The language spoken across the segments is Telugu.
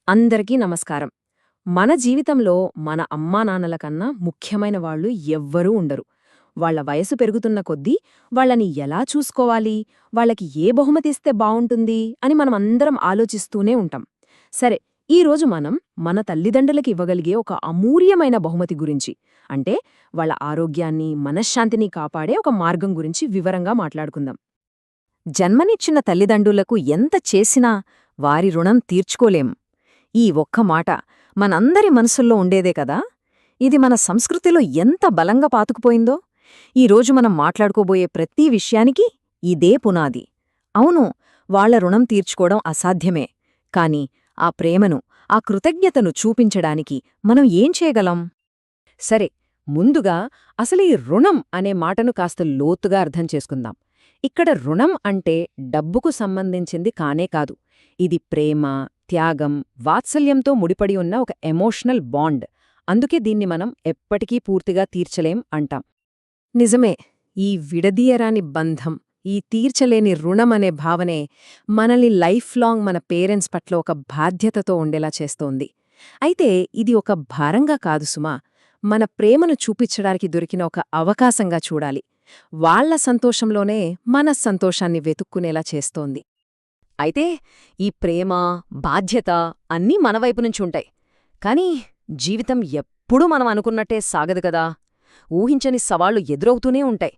అందరికీ నమస్కారం. మన జీవితంలో మన అమ్మానాన్నల కన్నా ముఖ్యమైన వాళ్ళు ఎవ్వరూ ఉండరు. వాళ్ళ వయసు పెరుగుతున్న కొద్దీ వాళ్ళని ఎలా చూసుకోవాలి, వాళ్ళకి ఏ బహుమతిస్తే బావుంటుంది అని మనమందరం ఆలోచిస్తూనే ఉంటాం. సరే, ఈరోజు మనం మన తల్లిదండ్రులకి ఇవ్వగలిగే ఒక అమూల్యమైన బహుమతి గురించి, అంటే వాళ్ళ ఆరోగ్యాన్ని, మనశ్శాంతిని కాపాడే ఒక మార్గం గురించి వివరంగా మాట్లాడుకుందాం. జన్మనిచ్చిన తల్లిదండ్రులకు ఎంత చేసినా వారి రుణం తీర్చుకోలేం. ఈ ఒక్క మాట మనందరి మనసుల్లో ఉండేదే కదా. ఇది మన సంస్కృతిలో ఎంత బలంగా పాతుకుపోయిందో. ఈరోజు మనం మాట్లాడుకోబోయే ప్రతి విషయానికి ఇదే పునాది. అవును, వాళ్ల రుణం తీర్చుకోవడం అసాధ్యమే, కాని ఆ ప్రేమను, ఆ కృతజ్ఞతను చూపించడానికి మనం ఏం చేయగలం? సరే, ముందుగా అసలు ఈ రుణం అనే మాటను కాస్త లోతుగా అర్థం చేసుకుందాం. ఇక్కడ రుణం అంటే డబ్బుకు సంబంధించింది కానే కాదు. ఇది ప్రేమ, త్యాగం, వాత్సల్యంతో ముడిపడి ఉన్న ఒక ఎమోషనల్ బాండ్. అందుకే దీన్ని మనం ఎప్పటికీ పూర్తిగా తీర్చలేం అంటాం. నిజమే, ఈ విడదీయరాని బంధం, ఈ తీర్చలేని రుణమనే భావనే మనల్ని లైఫ్ లాంగ్ మన పేరెంట్స్ పట్ల ఒక బాధ్యతతో ఉండేలా చేస్తోంది. అయితే ఇది ఒక భారంగా కాదు సుమా, మన ప్రేమను చూపించడానికి దొరికిన ఒక అవకాశంగా చూడాలి. వాళ్ల సంతోషంలోనే మన సంతోషాన్ని వెతుక్కునేలా చేస్తోంది. అయితే ఈ ప్రేమ, బాధ్యత అన్నీ మనవైపునుంచుంటాయి. కాని జీవితం ఎప్పుడూ మనం అనుకున్నట్టే సాగదు కదా. ఊహించని సవాళ్లు ఎదురవుతూనే ఉంటాయి,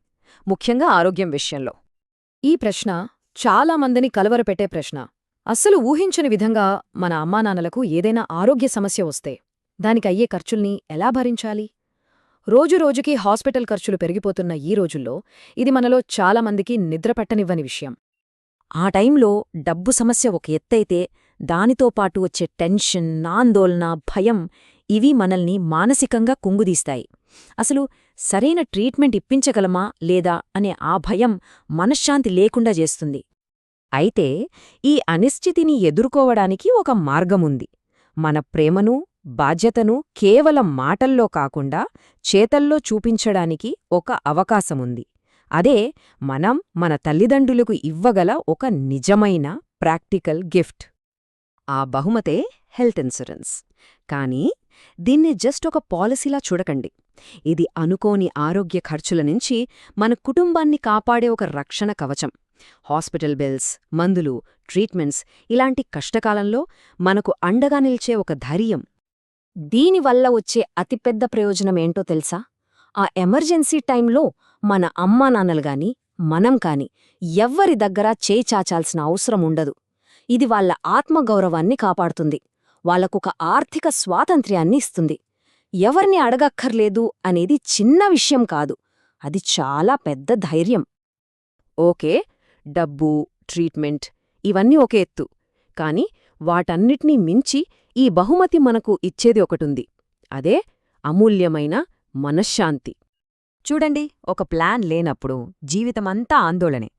ముఖ్యంగా ఆరోగ్యం విషయంలో. ఈ ప్రశ్న చాలామందిని కలవరపెట్టే ప్రశ్న. అస్సలు ఊహించని విధంగా మన అమ్మానాన్నలకు ఏదైనా ఆరోగ్య సమస్య వస్తే దానికయ్యే ఖర్చుల్ని ఎలా భరించాలి? రోజురోజుకీ హాస్పిటల్ ఖర్చులు పెరిగిపోతున్న ఈ రోజుల్లో ఇది మనలో చాలామందికి నిద్రపట్టనివ్వని విషయం. ఆ టైంలో డబ్బు సమస్య ఒక ఎత్తైతే, దానితో పాటు వచ్చే టెన్షన్, ఆందోళన, భయం ఇవి మనల్ని మానసికంగా కుంగుదీస్తాయి. అసలు సరైన ట్రీట్మెంట్ ఇప్పించగలమా లేదా అనే ఆ భయం మనశ్శాంతి లేకుండా చేస్తుంది. అయితే ఈ అనిశ్చితిని ఎదుర్కోవడానికి ఒక మార్గముంది. మన ప్రేమను, బాధ్యతను కేవలం మాటల్లో కాకుండా చేతల్లో చూపించడానికి ఒక అవకాశముంది. అదే మనం మన తల్లిదండ్రులకు ఇవ్వగల ఒక నిజమైన ప్రాక్టికల్ గిఫ్ట్. ఆ బహుమతే హెల్త్ ఇన్సూరెన్స్. కానీ దీన్ని జస్ట్ ఒక పాలసీలా చూడకండి. ఇది అనుకోని ఆరోగ్య ఖర్చుల నుంచి మన కుటుంబాన్ని కాపాడే ఒక రక్షణ కవచం. హాస్పిటల్ బిల్స్, మందులు, ట్రీట్మెంట్స్ ఇలాంటి కష్టకాలంలో మనకు అండగా నిల్చే ఒక ధైర్యం. దీనివల్ల వచ్చే అతిపెద్ద ప్రయోజనమేంటో తెలుసా? ఆ ఎమర్జెన్సీ టైంలో మన అమ్మానాన్నలుగాని, మనం కాని ఎవ్వరి దగ్గరా చేచాచాల్సిన అవసరం ఉండదు. ఇది వాళ్ల ఆత్మగౌరవాన్ని కాపాడుతుంది, వాళ్లకొక ఆర్థిక స్వాతంత్ర్యాన్ని ఇస్తుంది. ఎవరిని అడగక్కర్లేదు అనేది చిన్న విషయం కాదు, అది చాలా పెద్ద ధైర్యం. ఓకే, డబ్బు, ట్రీట్మెంట్ ఇవన్నీ ఒక ఎత్తు. కాని వాటన్నిటినీ మించి ఈ బహుమతి మనకు ఇచ్చేది ఒకటుంది. అదే అమూల్యమైన మనశ్శాంతి. చూడండి, ఒక ప్లాన్ లేనప్పుడు జీవితమంతా ఆందోళనే.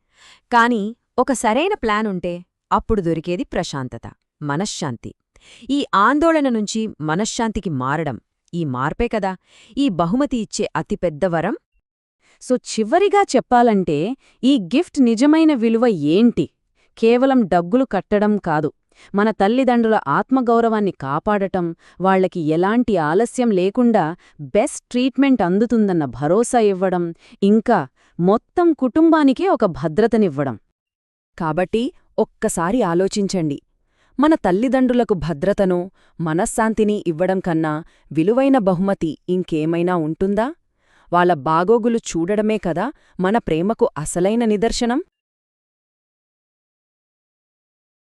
కాని ఒక సరైన ప్లాన్ ఉంటే అప్పుడు దొరికేది ప్రశాంతత, మనశ్శాంతి. ఈ ఆందోళన నుంచి మనశ్శాంతికి మారడం, ఈ మార్పే కదా ఈ బహుమతి ఇచ్చే అతిపెద్ద వరం. సో చివరిగా చెప్పాలంటే ఈ గిఫ్ట్ నిజమైన విలువ ఏంటి? కేవలం డబ్బులు కట్టడం కాదు, మన తల్లిదండ్రుల ఆత్మగౌరవాన్ని కాపాడటం, వాళ్లకి ఎలాంటి ఆలస్యం లేకుండా బెస్ట్ ట్రీట్మెంట్ అందుతుందన్న భరోసా ఇవ్వడం, ఇంకా మొత్తం కుటుంబానికే ఒక భద్రతనివ్వడం. కాబట్టి ఒక్కసారి ఆలోచించండి, మన తల్లిదండ్రులకు భద్రతను, మనశ్శాంతిని ఇవ్వడం కన్నా విలువైన బహుమతి ఇంకేమైనా ఉంటుందా? వాళ్ల బాగోగులు చూడడమే కదా మన ప్రేమకు అసలైన నిదర్శనం.